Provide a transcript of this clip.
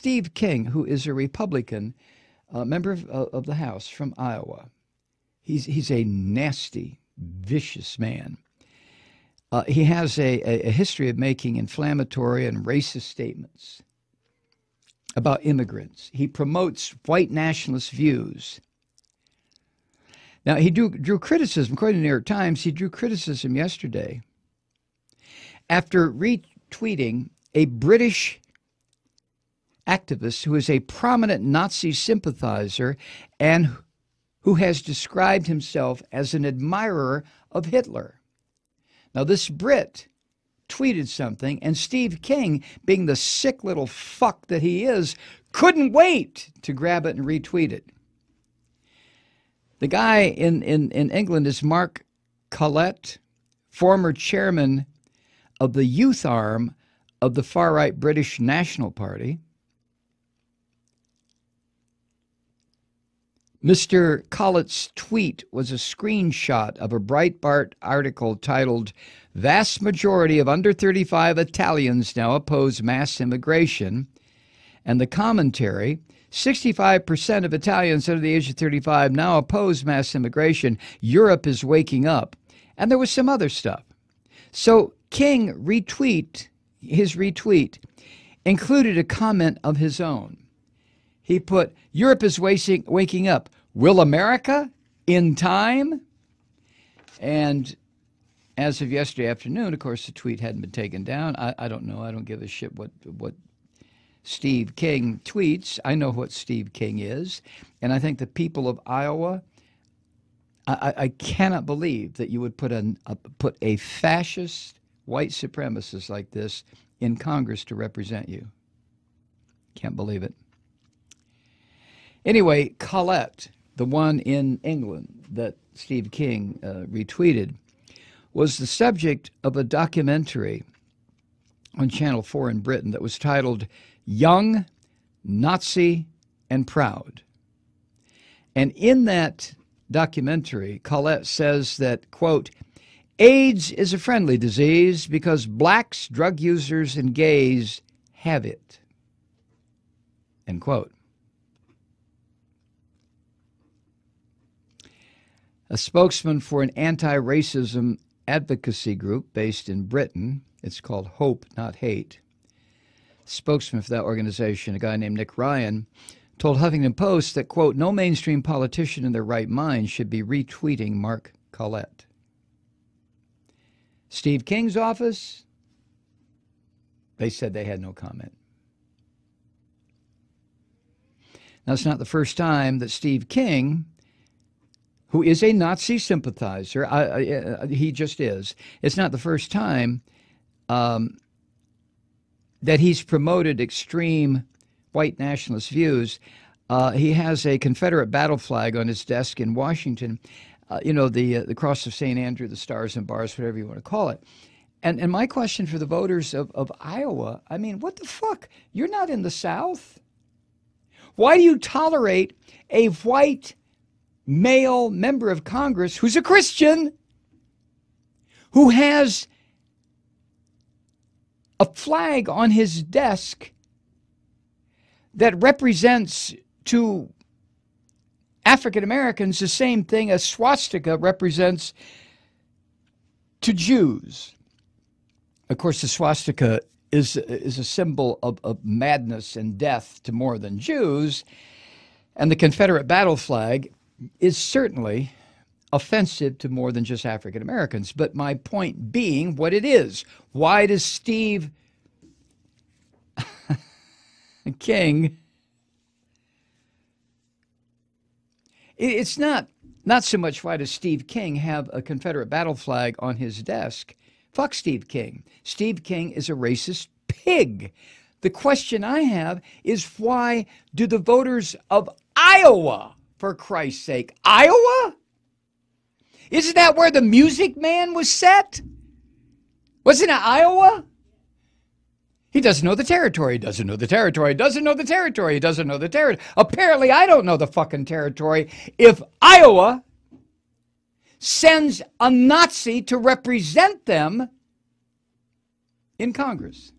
Steve King, who is a Republican, member of the House from Iowa. He's a nasty, vicious man. He has a history of making inflammatory and racist statements about immigrants. He promotes white nationalist views. Now, he drew criticism, according to the New York Times, he drew criticism yesterday after retweeting a British activist who is a prominent Nazi sympathizer and who has described himself as an admirer of Hitler. Now, this Brit tweeted something, and Steve King, being the sick little fuck that he is, couldn't wait to grab it and retweet it. The guy in England is Mark Collett, former chairman of the youth arm of the far-right British National Party. Mr. Collett's tweet was a screenshot of a Breitbart article titled, "Vast majority of under 35 Italians now oppose mass immigration," and the commentary, 65% of Italians under the age of 35 now oppose mass immigration. Europe is waking up. And there was some other stuff. So King his retweet included a comment of his own. He put, "Europe is waking up. Will America in time?" And as of yesterday afternoon, of course, the tweet hadn't been taken down. I don't know. I don't give a shit what Steve King tweets. I know what Steve King is. And I think the people of Iowa, I cannot believe that you would put a fascist white supremacist like this in Congress to represent you. Can't believe it. Anyway, Collett, the one in England that Steve King retweeted, was the subject of a documentary on Channel 4 in Britain that was titled Young, Nazi, and Proud. And in that documentary, Collett says that, quote, "AIDS is a friendly disease because blacks, drug users, and gays have it," end quote. A spokesman for an anti-racism advocacy group based in Britain, it's called Hope, Not Hate. Spokesman for that organization, a guy named Nick Ryan, told Huffington Post that, quote, "No mainstream politician in their right mind should be retweeting Mark Collett." Steve King's office, they said they had no comment. Now, it's not the first time that Steve King, who is a Nazi sympathizer, he just is, it's not the first time that he's promoted extreme white nationalist views. He has a Confederate battle flag on his desk in Washington, the Cross of St. Andrew, the Stars and Bars, whatever you want to call it. And my question for the voters of Iowa, I mean, what the fuck? You're not in the South. Why do you tolerate a white male member of Congress who's a Christian, who has a flag on his desk that represents to African Americans the same thing a swastika represents to Jews? Of course, the swastika is a symbol of madness and death to more than Jews, and the Confederate battle flag is certainly offensive to more than just African Americans. But my point being what it is. Why does Steve King, it's not so much why does Steve King have a Confederate battle flag on his desk. Fuck Steve King. Steve King is a racist pig. The question I have is, why do the voters of Iowa, for Christ's sake, Iowa? Isn't that where the Music Man was set? Wasn't it Iowa? He doesn't know the territory. He doesn't know the territory. He doesn't know the territory. He doesn't know the territory. Apparently, I don't know the fucking territory. If Iowa sends a Nazi to represent them in Congress.